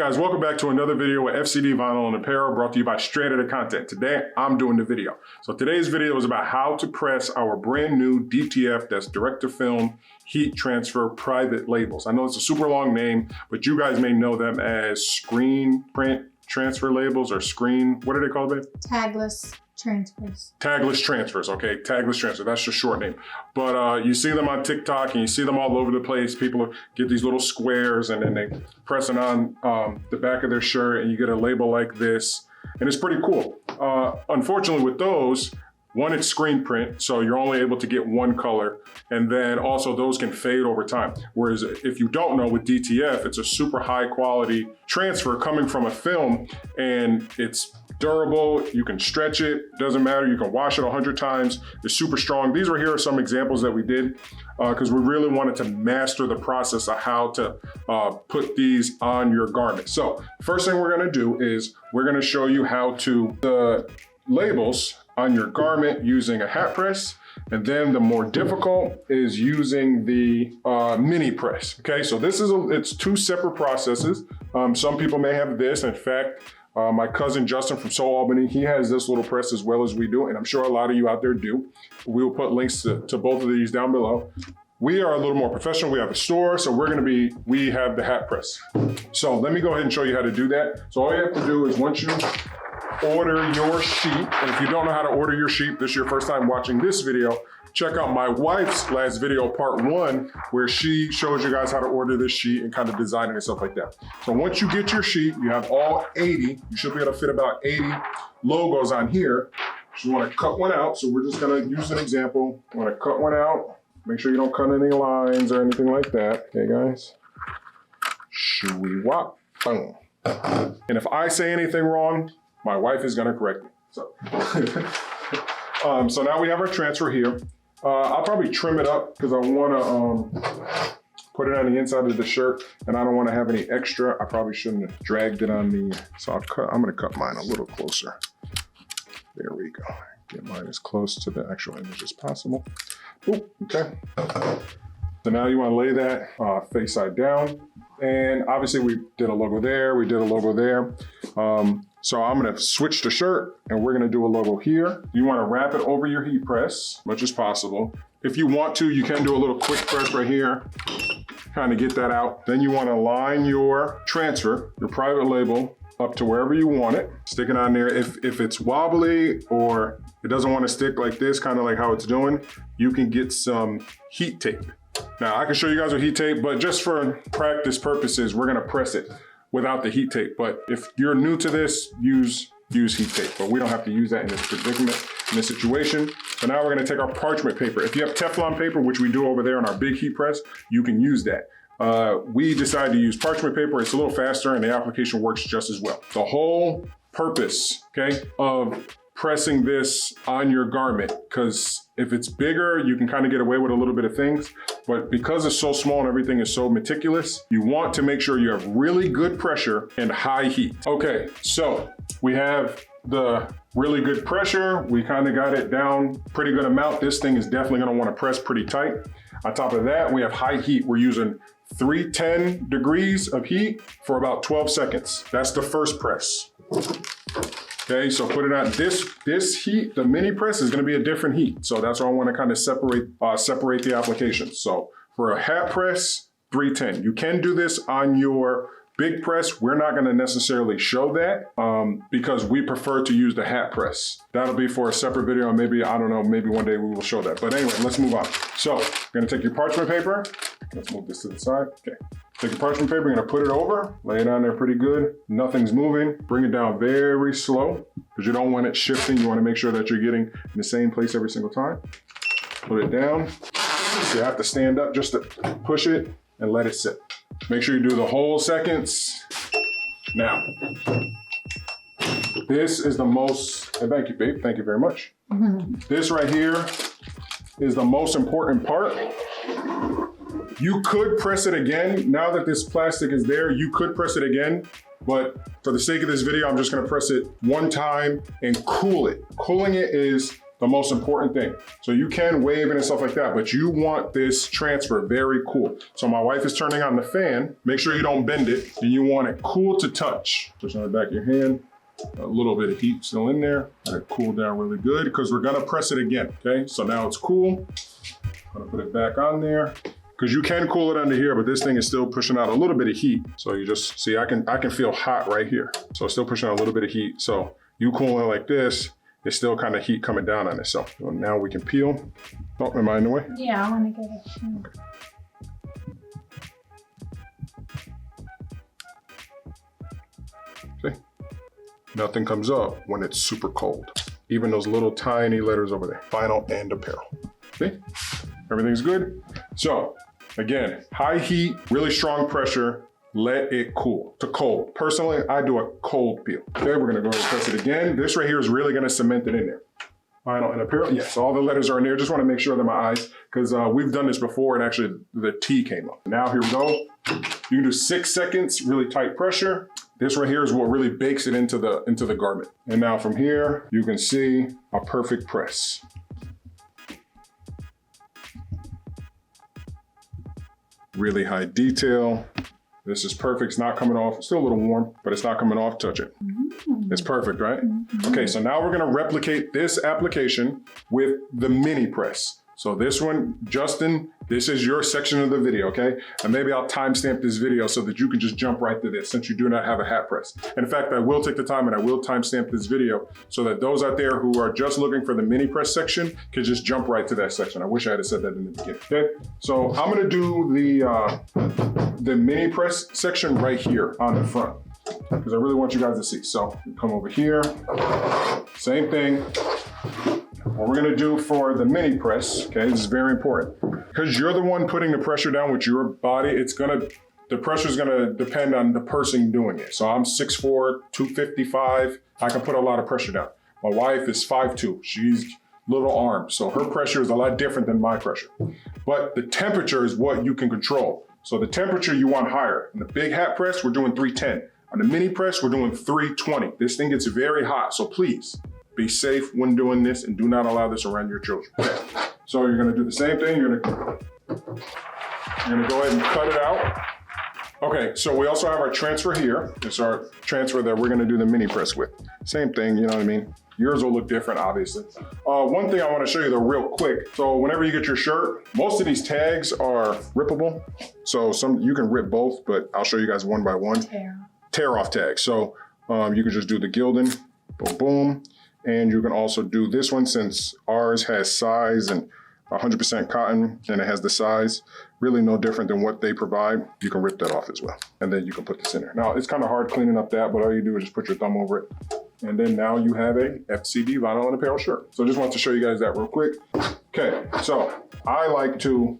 guys, welcome back to another video with FCD Vinyl and Apparel, brought to you by Straight Outta Content. Today, I'm doing the video. So today's video is about how to press our brand new DTF, that's direct to film heat transfer private labels. I know it's a super long name, but you guys may know them as screen print transfer labels or screen, what are they called, babe? Tagless transfers. Tagless transfers, okay, tagless transfer, that's the short name. But you see them on TikTok and you see them all over the place. People get these little squares and then they press it on the back of their shirt and you get a label like this. And it's pretty cool. Unfortunately with those, one, it's screen print, so you're only able to get one color. And then also those can fade over time. Whereas if you don't know, with DTF, it's a super high quality transfer coming from a film and it's durable, you can stretch it, doesn't matter, you can wash it 100 times, it's super strong. These here are some examples that we did because we really wanted to master the process of how to put these on your garment. So first thing we're gonna do is we're gonna show you how to the labels on your garment using a hat press. And then the more difficult is using the mini press. Okay, so this is it's two separate processes. Some people may have this. In fact, my cousin Justin from Seoul, Albany, he has this little press as well as we do, and I'm sure a lot of you out there do. We will put links to both of these down below. We are a little more professional. We have a store, so we have the hat press. So let me go ahead and show you how to do that. So all you have to do is once you order your sheet, and if you don't know how to order your sheet, this is your first time watching this video, check out my wife's last video, part 1, where she shows you guys how to order this sheet and kind of designing and stuff like that. So once you get your sheet, you have all 80, you should be able to fit about 80 logos on here. You want to cut one out, so we're just going to use an example. You want to cut one out, make sure you don't cut any lines or anything like that. Okay, guys? Shoo-wee-wop, boom. And if I say anything wrong, my wife is gonna correct me. So, so now we have our transfer here. I'll probably trim it up because I wanna put it on the inside of the shirt and I don't wanna have any extra. I probably shouldn't have dragged it on the, so I'm gonna cut mine a little closer. There we go. Get mine as close to the actual image as possible. Ooh, okay. So now you wanna lay that face side down. And obviously we did a logo there, we did a logo there. So I'm gonna switch the shirt and we're gonna do a logo here. You wanna wrap it over your heat press, much as possible. If you want to, you can do a little quick press right here, kind of get that out. Then you wanna line your transfer, your private label, up to wherever you want it. Stick it on there. If it's wobbly or it doesn't wanna stick like this, kind of like how it's doing, you can get some heat tape. Now I can show you guys with heat tape, but just for practice purposes, we're gonna press it without the heat tape. But if you're new to this, use heat tape, but we don't have to use that in this predicament, in this situation. So now we're gonna take our parchment paper. If you have Teflon paper, which we do over there on our big heat press, you can use that. We decided to use parchment paper. It's a little faster and the application works just as well. The whole purpose, okay, of pressing this on your garment, because if it's bigger, you can kind of get away with a little bit of things, but because it's so small and everything is so meticulous, you want to make sure you have really good pressure and high heat. Okay, so we have the really good pressure. We kind of got it down pretty good amount. This thing is definitely gonna want to press pretty tight. On top of that, we have high heat. We're using 310 degrees of heat for about 12 seconds. That's the first press. Okay, so put it on this heat, the mini press is gonna be a different heat. So that's why I wanna kind of separate the applications. So for a hat press, 310. You can do this on your big press. We're not gonna necessarily show that because we prefer to use the hat press. That'll be for a separate video. Maybe, I don't know, maybe one day we will show that. But anyway, let's move on. So you're gonna take your parchment paper. Let's move this to the side, okay. Take your parchment paper, you're gonna put it over, lay it on there pretty good. Nothing's moving. Bring it down very slow because you don't want it shifting. You wanna make sure that you're getting in the same place every single time. Put it down. So you have to stand up just to push it and let it sit. Make sure you do the whole seconds. Now, this is the most, and thank you, babe, thank you very much. This right here is the most important part. You could press it again. Now that this plastic is there, you could press it again, but for the sake of this video, I'm just gonna press it one time and cool it. Cooling it is the most important thing. So you can wave it and stuff like that, but you want this transfer very cool. So my wife is turning on the fan. Make sure you don't bend it, and you want it cool to touch. Just on the back of your hand. A little bit of heat still in there. Let it cool down really good because we're gonna press it again, okay? So now it's cool. I'm gonna put it back on there because you can cool it under here, but this thing is still pushing out a little bit of heat. So you just see, I can feel hot right here. So it's still pushing out a little bit of heat. So you cool it like this, it's still kind of heat coming down on it. So now we can peel. Oh, am I in the way? Yeah, I want to get it. See? Nothing comes up when it's super cold. Even those little tiny letters over there, vinyl and apparel. See? Everything's good. So again, high heat, really strong pressure, let it cool to cold. Personally, I do a cold peel. Okay, we're gonna go ahead and press it again. This right here is really gonna cement it in there. Vinyl and apparel, yes, all the letters are in there. Just wanna make sure they're my eyes, because we've done this before and actually the T came up. Now here we go. You can do 6 seconds, really tight pressure. This right here is what really bakes it into the garment. And now from here, you can see a perfect press. Really high detail. This is perfect. It's not coming off. It's still a little warm, but it's not coming off. Touch it. It's perfect, right? Okay, so now we're gonna replicate this application with the mini press. So this one, Justin, this is your section of the video, okay? And maybe I'll timestamp this video so that you can just jump right to this since you do not have a hat press. In fact, I will take the time and I will timestamp this video so that those out there who are just looking for the mini press section can just jump right to that section. I wish I had said that in the beginning, okay? So I'm gonna do the mini press section right here on the front because I really want you guys to see. So you come over here, same thing. What we're gonna do for the mini press, okay, this is very important. Because you're the one putting the pressure down with your body, the pressure is gonna depend on the person doing it. So I'm 6'4", 255, I can put a lot of pressure down. My wife is 5'2", she's little arms, so her pressure is a lot different than my pressure. But the temperature is what you can control. So the temperature you want higher. In the big hat press, we're doing 310. On the mini press, we're doing 320. This thing gets very hot, so please, be safe when doing this and do not allow this around your children. Okay. So you're gonna do the same thing. You're gonna go ahead and cut it out. Okay, so we also have our transfer here. It's our transfer that we're gonna do the mini press with. Same thing, you know what I mean? Yours will look different, obviously. One thing I wanna show you though real quick. So whenever you get your shirt, most of these tags are rippable. So you can rip both, but I'll show you guys one by one. Tear off tags. So you can just do the gilding, boom, boom. And you can also do this one since ours has size and 100% cotton and it has the size, really no different than what they provide. You can rip that off as well. And then you can put this in there. Now it's kind of hard cleaning up that, but all you do is just put your thumb over it. And then now you have a FCD vinyl and apparel shirt. So I just want to show you guys that real quick. Okay, so I like to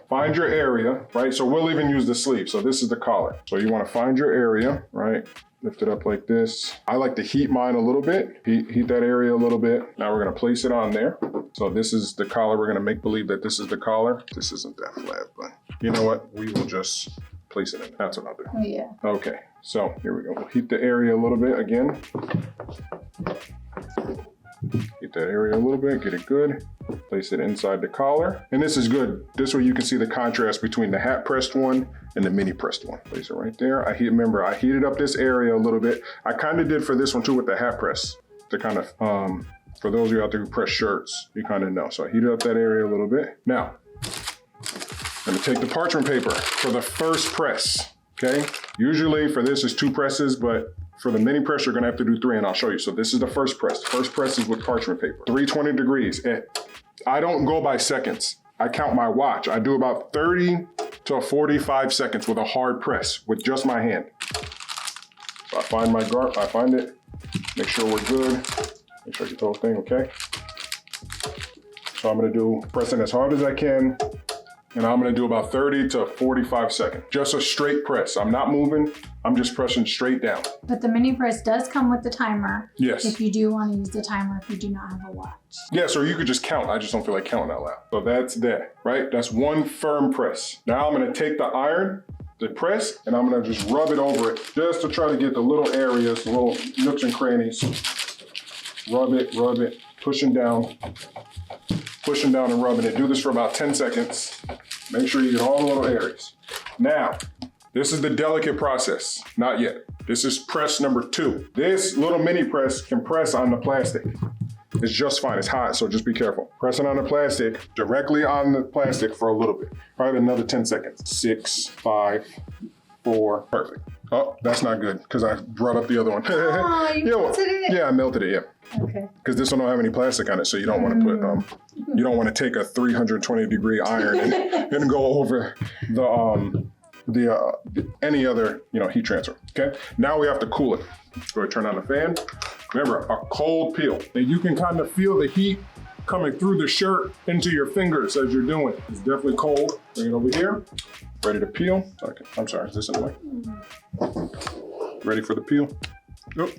find your area, right? So we'll even use the sleeve. So this is the collar. So you want to find your area, right? Lift it up like this. I like to heat mine a little bit, heat that area a little bit. Now we're gonna place it on there. So this is the collar. We're gonna make believe that this is the collar. This isn't that flat, but you know what? We will just place it in. That's what I'll do. Oh yeah. Okay, so here we go. We'll heat the area a little bit again. Heat that area a little bit, get it good. Place it inside the collar. And this is good. This way you can see the contrast between the hat pressed one and the mini pressed one. Place it right there. Remember, I heated up this area a little bit. I kind of did for this one too with the hat press to kind of, for those of you out there who press shirts, you kind of know. So I heated up that area a little bit. Now, I'm gonna take the parchment paper for the first press, okay? Usually for this is 2 presses, but for the mini press, you're gonna have to do 3 and I'll show you. So this is the first press. The first press is with parchment paper. 320 degrees. I don't go by seconds. I count my watch. I do about 30 to 45 seconds with a hard press with just my hand. So I find my guard, I find it, make sure we're good. Make sure I get the whole thing, okay? So I'm gonna do pressing as hard as I can. And I'm gonna do about 30 to 45 seconds. Just a straight press. I'm not moving, I'm just pressing straight down. But the mini press does come with the timer. Yes. If you do want to use the timer, if you do not have a watch. Yes, or you could just count. I just don't feel like counting out loud. So that's that, right? That's one firm press. Now I'm gonna take the iron, the press, and I'm gonna just rub it over it just to try to get the little areas, the little nooks and crannies. Rub it, pushing down and rubbing it. Do this for about 10 seconds. Make sure you get all the little areas. Now, this is the delicate process. Not yet. This is press number 2. This little mini press can press on the plastic. It's just fine. It's hot, so just be careful. Pressing on the plastic, directly on the plastic for a little bit. Probably another 10 seconds. 6, 5, 4, perfect. Oh, that's not good because I brought up the other one. Oh, you melted it? Yeah, I melted it, yeah. Okay. Because this one don't have any plastic on it, so you don't want to put, you don't want to take a 320-degree iron and go over any other, heat transfer, okay? Now we have to cool it. Go ahead, turn on the fan. Remember, a cold peel. And you can kind of feel the heat coming through the shirt into your fingers as you're doing it. It's definitely cold. Bring it over here. Ready to peel. Okay, I'm sorry, is this in the way? Ready for the peel? Oop.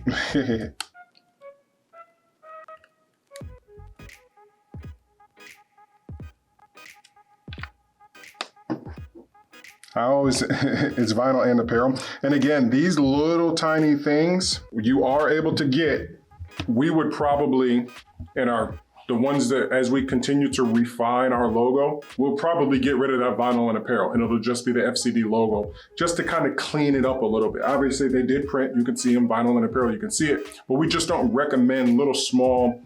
I always, it's vinyl and apparel. And again, these little tiny things you are able to get, we would probably, the ones that, as we continue to refine our logo, we'll probably get rid of that vinyl and apparel, and it'll just be the FCD logo, just to kind of clean it up a little bit. Obviously, they did print, you can see them, vinyl and apparel, you can see it, but we just don't recommend little small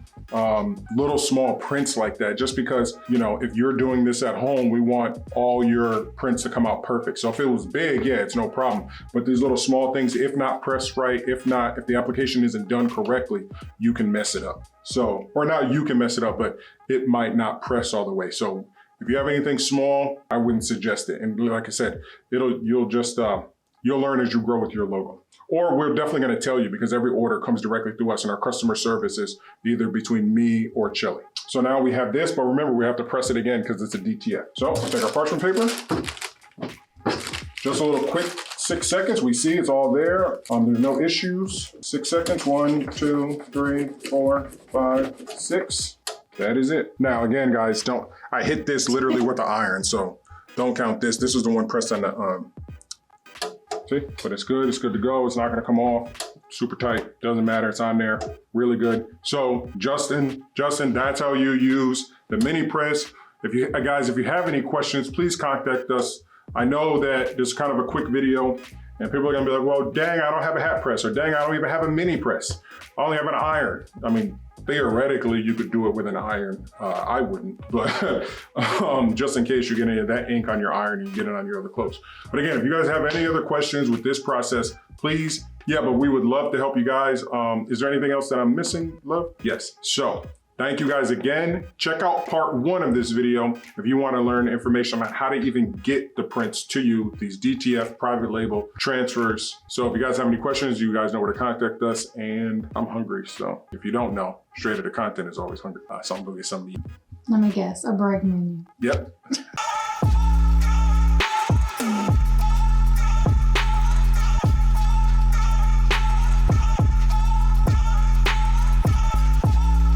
prints like that, just because, if you're doing this at home, we want all your prints to come out perfect. So if it was big, yeah, it's no problem. But these little small things, if not pressed right, if the application isn't done correctly, you can mess it up. So, or not you can mess it up, but it might not press all the way. So if you have anything small, I wouldn't suggest it. And like I said, you'll learn as you grow with your logo. Or we're definitely going to tell you, because every order comes directly through us, and our customer service is either between me or Chili. So now we have this, but remember, we have to press it again because it's a DTF. So we'll take our parchment paper, just a little quick 6 seconds. We see it's all there. There's no issues. 6 seconds. 1, 2, 3, 4, 5, 6. That is it. Now again, guys, I hit this literally with the iron, so don't count this. This is the one pressed on the see, but it's good to go. It's not gonna come off. Super tight, doesn't matter, it's on there, really good. So Justin, that's how you use the mini press. If you have any questions, please contact us. I know that this is kind of a quick video and people are gonna be like, well, dang, I don't have a hat press, or dang, I don't even have a mini press. I only have an iron. I mean, theoretically, you could do it with an iron. I wouldn't, but just in case you get any of that ink on your iron, you get it on your other clothes. But again, if you guys have any other questions with this process, please, but we would love to help you guys. Is there anything else that I'm missing, love? Yes. So thank you guys again. Check out part 1 of this video if you want to learn information about how to even get the prints to you, these DTF private label transfers. So if you guys have any questions, you guys know where to contact us, and I'm hungry. So if you don't know, straight to the content is always hungry. Something to eat. Let me guess, a break menu. Yep.